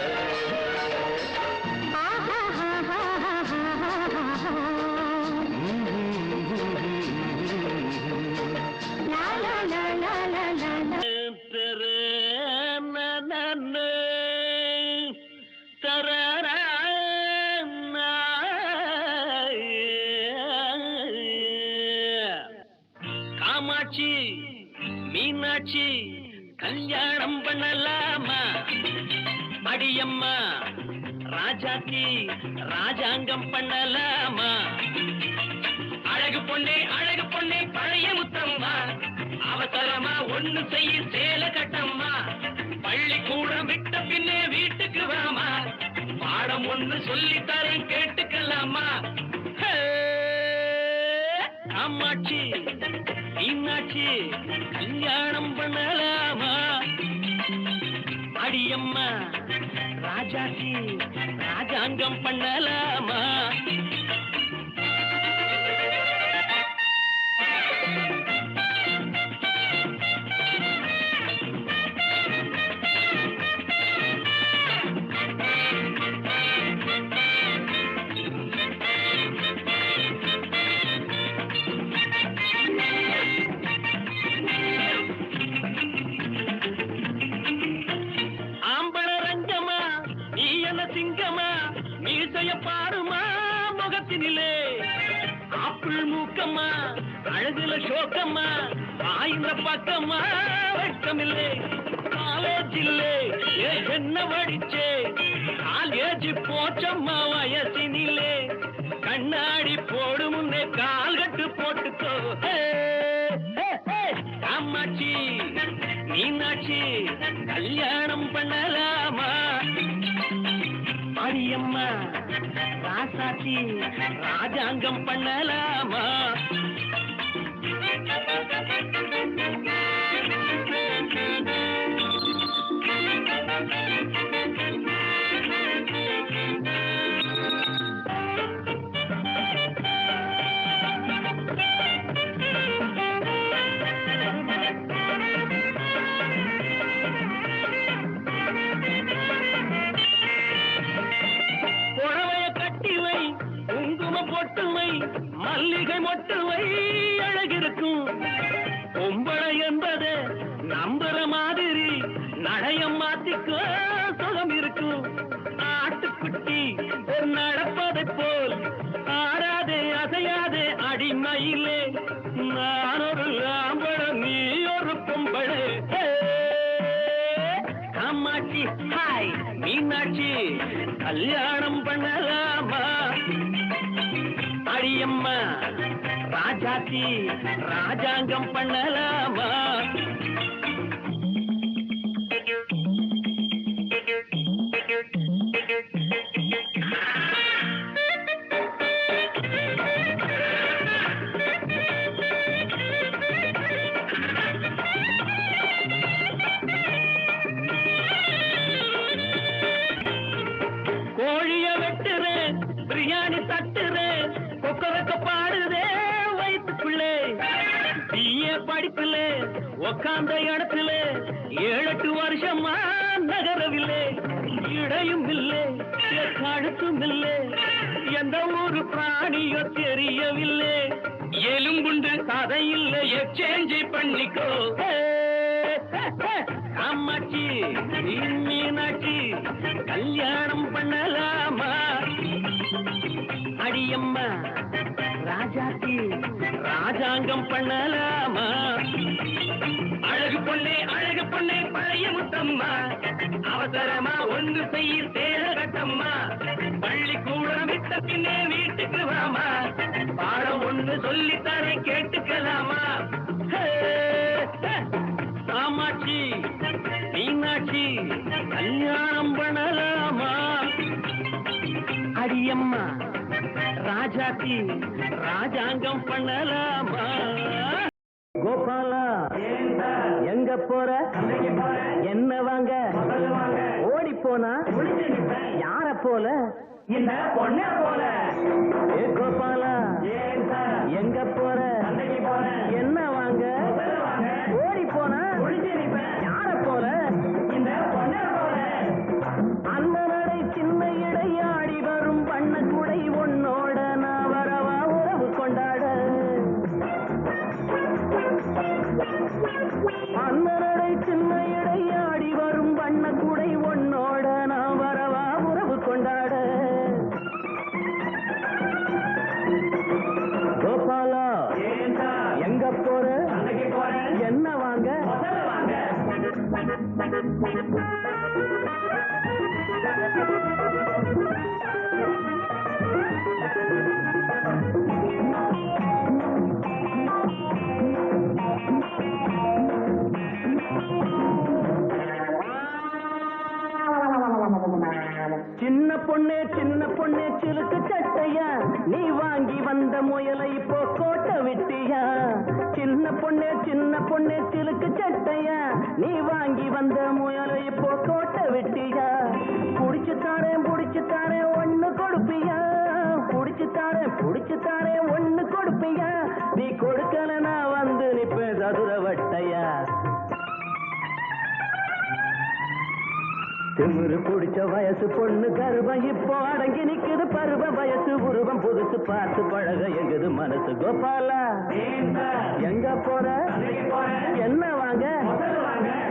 காமாட்சி மீனாட்சி கல்யாணம் பண்ணலாமா அடியம்மா ராஜாத்தி ராஜாங்கம் பண்ணலாமா அழகு பொண்ணே பழைய முத்தம்மா அவசரமா ஒண்ணு செய்ய சேல கட்டம்மா பள்ளிக்கூடம் விட்ட பின்னே வீட்டுக்கு வாமா பாடம் ஒண்ணு சொல்லித்தரேன் கேட்டுக்கலாமா அம்மாச்சி மீனாட்சி கல்யாணம் பண்ணலாமா அடியம்மா ராஜாச்சி ராஜாங்கம் பண்ணலாமா சிங்கமா மீசைய பாருமா முகத்தினிலே ஆப்பிள் மூக்கம்மா அழகுல சோக்கம்மா ஆயிர பக்கம்மா வெட்கமில்லை காலேஜ் இல்லே என்ன படிச்சே காலேஜ் போச்சம்மா வயசினிலே கண்ணாடி போடு முன்னே கால் கட்டு போட்டுக்கோ அம்மாச்சி மீனாட்சி கல்யாணம் பண்ணலாமா அடியம்மா ராசாத்தி ராஜாங்கம் பண்ணலாமா பொட்டுவை மல்லிகை மொட்டுவை அழகிருக்கும் பொம்பளை என்பது நம்புற மாதிரி நடையம் மாத்திக்கோ சுகம் இருக்கும் ஆட்டுக்குட்டி நடப்பதை போல் ஆடாதே அசையாதே அடிமையிலே நான் ஒரு ஆம்பள நீ ஒரு பொம்பளை அம்மாச்சி ஹாய் மீனாட்சி கல்யாணம் பண்ணலாமா அடியம்மா ராஜாத்தி ராஜாங்கம் பண்ணலாமா கோழிய வெட்டுறேன் பிரியாணி தட்டுறேன் கொக்கரக்க பாடுதே வயிற்றுக்குள்ளே பிஏ படிப்புல உக்காந்த இடத்துல 7-8 வருஷமா நகரவில்லை இடையும் இல்லை கழுத்தும் இல்லை எந்த ஒரு பிராணியோ தெரியவில்லை எலும்புண்டு கதை இல்லை எக்ஸ்சேஞ்ச் பண்ணிக்கோ அம்மாச்சி மீனாட்சி கல்யாணம் பண்ணலாமா அடியம்மா ராஜாத்தி ராஜாங்கம் பண்ணலாமா அழகு பொண்ணே பழைய முத்தம்மா அவசரமா ஒன்று செய்ய சேர கட்டம்மா பள்ளிக்கூடம் விட்ட பின்னே வீட்டுக்கு வாமா பாடம் ஒன்று சொல்லித்தரேன் கேட்டுக்கலாமா காமாட்சி மீனாட்சி கல்யாணம் பண்ணலாமா அடியம்மா ராஜாத்தி ராஜாங்கம் பண்ணலாமா கோபாலா எங்க போற என்ன வாங்க ஓடி போனா யார போல இந்த பொண்ண போல கோபாலா எங்க போற என்ன வாங்க ஓடி போனா யார போல இந்த பொண்ண போல சின்ன பொண்ணே சிலுக்கு சட்டையா நீ வாங்கி வந்த முயலை இப்போ கோட்டை விட்டியா சின்ன பொண்ணே சிலுக்கு சட்டையா நீ வாங்கி வந்த முயலை இப்போ கோட்டை விட்டியா புடிச்சு தாரேன் ஒண்ணு கொடுப்பியா புடிச்சு தாரேன் ஒண்ணு கொடுப்பியா நீ கொடுக்கல நான் வந்து நிப்பேன் சதுர வட்டையா திமிரு பிடிச்ச வயசு பொண்ணு கருவம் இப்போ அடங்கி நிக்குது பருவ வயசு உருவம் புதுசு பார்த்து பழக எங்குது மனசு கோபாலா எங்க போற என்ன வாங்க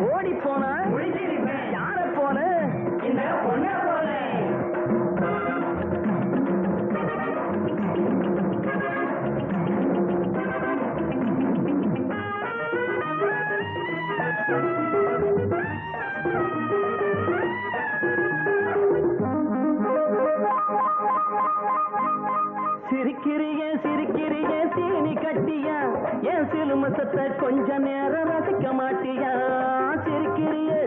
ஓடி போனா யார போன இந்த பொண்ண போல சிரிக்கிறியே சீனி கட்டியா என் சிலுமசத்தை கொஞ்ச நேரம் ரசிக்க மாட்டியா சிரிக்கிறியே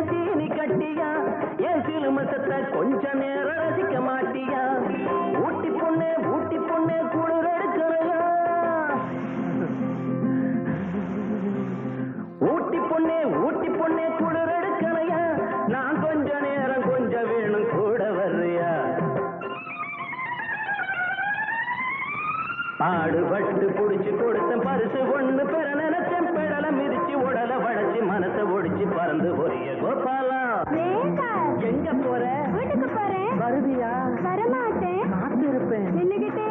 சீனி கட்டியா என் சிலுமசத்தை கொஞ்ச நேரம் ரசிக்க மாட்டியா ஊட்டி பொண்ணே குளிர் எடுக்கிறையா ஊட்டி பொண்ணே குளிர் எடுக்கிறையா நான் கொஞ்ச நேரம் கொஞ்சம் வேணும் கூட வர்றியா பாடுபட்டு புடிச்சு கொடுத்த பரிசு ஒண்ணு பெற நினைச்சேன் பெடல மிதிச்சு உடல வளைச்சு மனத்தை ஒடிச்சு பறந்து போறிய கோபாலா எங்க போற வீட்டுக்கு போறேன் வருவியா வரமாட்டேன் காத்திருப்பேன் நின்னுகிட்டே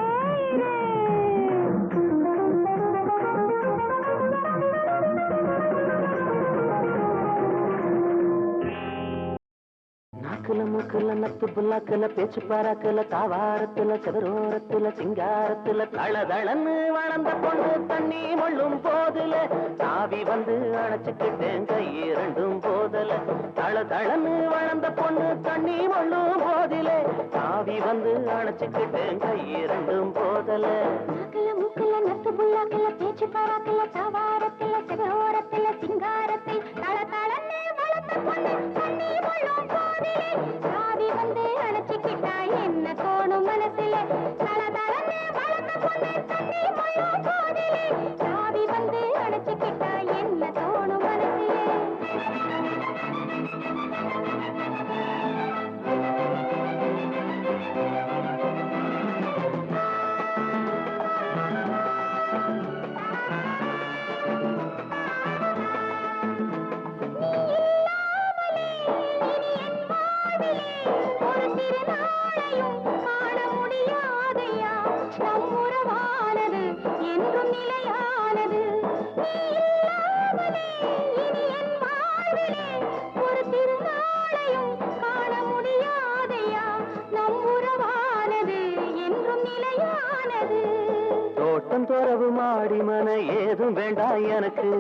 மூக்குல நத்து புல்லாக்குல பேச்சு பாராக்குல தாவாரத்துல செவரோரத்துல சிங்காரத்துல தளதளன்னு வளர்ந்த பொண்ணு தண்ணி மொள்ளும் போதுல தாவி வந்து அணைச்சுக்கிட்டேன் கை இரண்டும் போதல தளதளன்னு வளர்ந்த பொண்ணு தண்ணி மொள்ளும் போதிலே தாவி வந்து அணைச்சுக்கிட்டேன் கை இரண்டும் போதல மூக்குல நத்து புல்லாக்குல பேச்சு பாராக்குல தாவாரத்துல செவரோரத்துல சிங்காரத்தில் தளதளன்னு வளர்ந்த பொண்ணு தண்ணி மொள்ளும் போதிலே தாவி வந்து அணைச்சுக்கிட்டா என்ன தோணும் மனசுல தளதளன்னு வளர்ந்த பொண்ணு தண்ணி மொள்ளும் போதிலே தாவி வந்து அணைச்சுக்கிட்டா என்ன தோணும் மனசுல தோட்டம் துறவு மாடி மன ஏதும் வேண்டாம் எனக்கு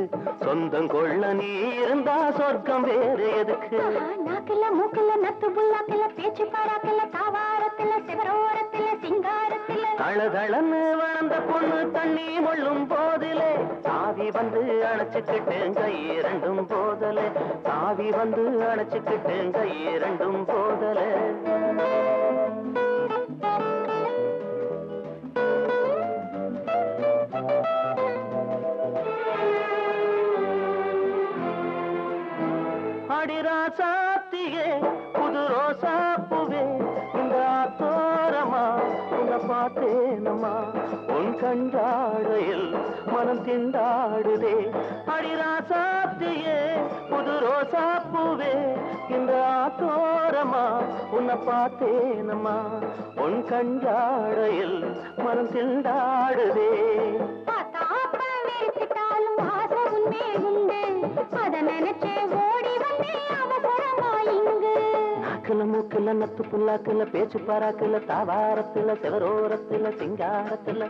சொந்தம் கொள்ள நீ இருந்தா சொர்க்கம் வேறு எதுக்கு நாக்குல மூக்குல நத்து புல்லாக்குல பேச்சு பாராக்குல தாவாரத்துல சிவரோரத்துல சிங்காரத்துல தளதளன்னு வளர்ந்த பொண்ணு தண்ணி மொள்ளும் போதிலே தாவி வந்து அணைச்சுக்கிட்டேன் கை இரண்டும் போதலே தாவி வந்து அணைச்சுக்கிட்டேன் கை இரண்டும் போதலே அடிராசாத்தியே புது ரோசாப்புவே இந்த தோரமா உன்னை பார்த்தேனம்மா உன் கண்டாடையில் மனம் திண்டாடுதே அடிராசாத்தியே புது ரோசாப்புவே இந்த தோரமா உன்னை பார்த்தேனம்மா உன் கண்டாடையில் மனம் திண்டாடுதே மூக்குல நத்து புல்லாக்குல பேச்சு பாராக்குல தாவாரத்துல செவரோரத்துல சிங்காரத்துல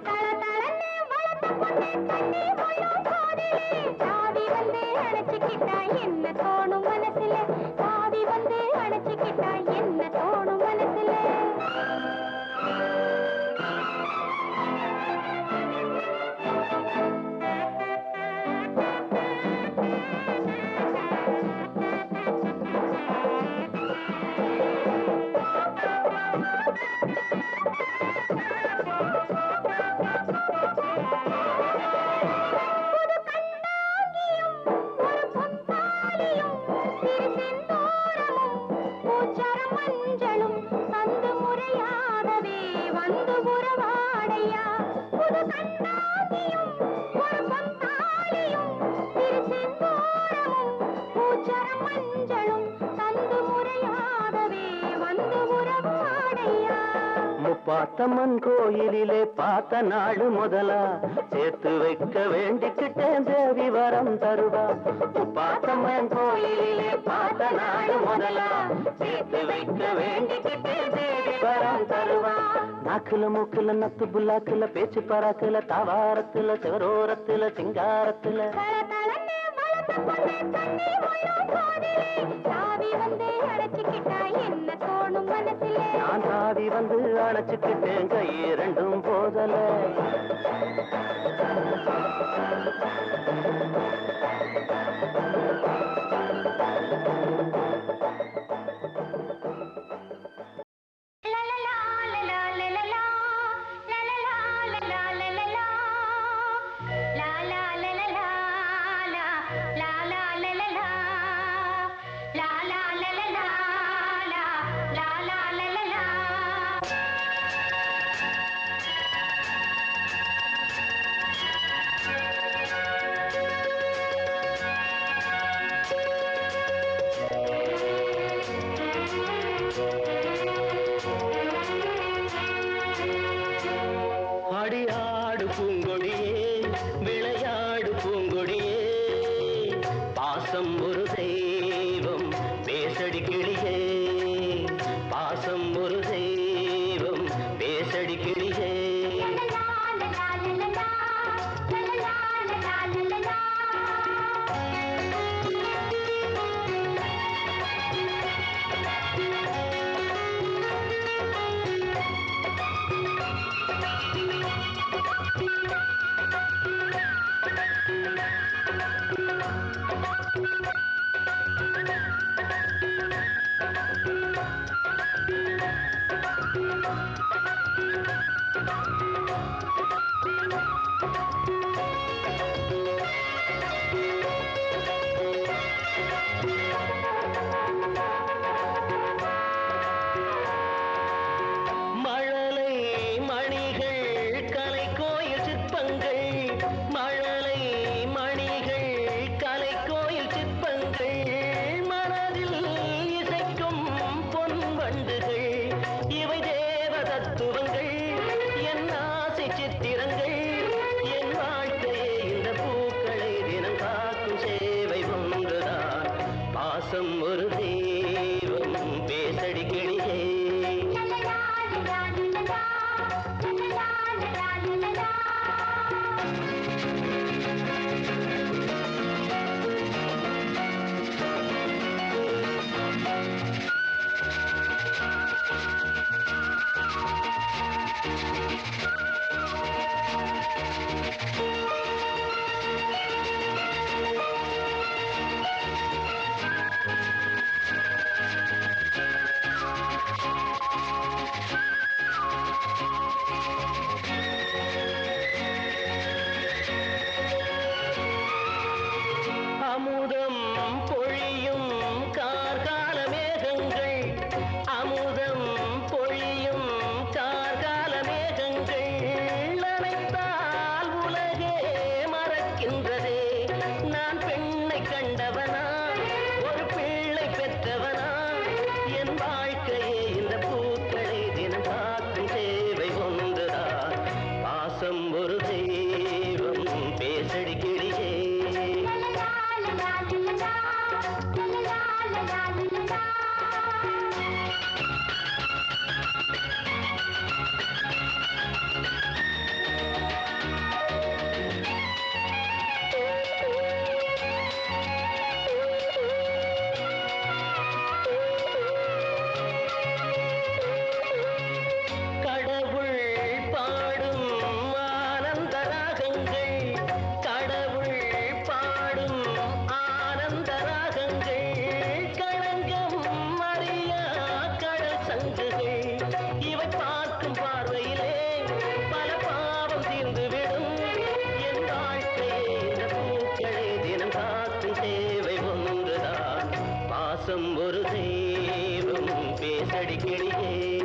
தாவி வந்து அணைச்சுக்கிட்டா என்ன என்ன தோணும் மனசுல தாவி வந்து அணைச்சுக்கிட்டா என்ன தோணும் மனசுல பாத்தம்மன் கோயிலிலே பார்த்த நாடு முதலா சேர்த்து வைக்க வேண்டிக்கிட்டேன் தேவி வரம் தருவா. பாத்தம்மன் கோயிலிலே பார்த்த நாடு முதலா சேர்த்து வைக்க வேண்டிக்கிட்டேன் தேவி வரம் தருவா. நாக்குல மூக்குல நத்து புல்லாக்குல பேச்சு பராக்குல தாவாரத்துல சிவரோரத்துல சிங்காரத்துல நான் தாவி வந்து அணைச்சுக்கிட்டேன் கை இரண்டும் போதல. பாசம் ஒரு தெய்வம் பேசடி கிளியே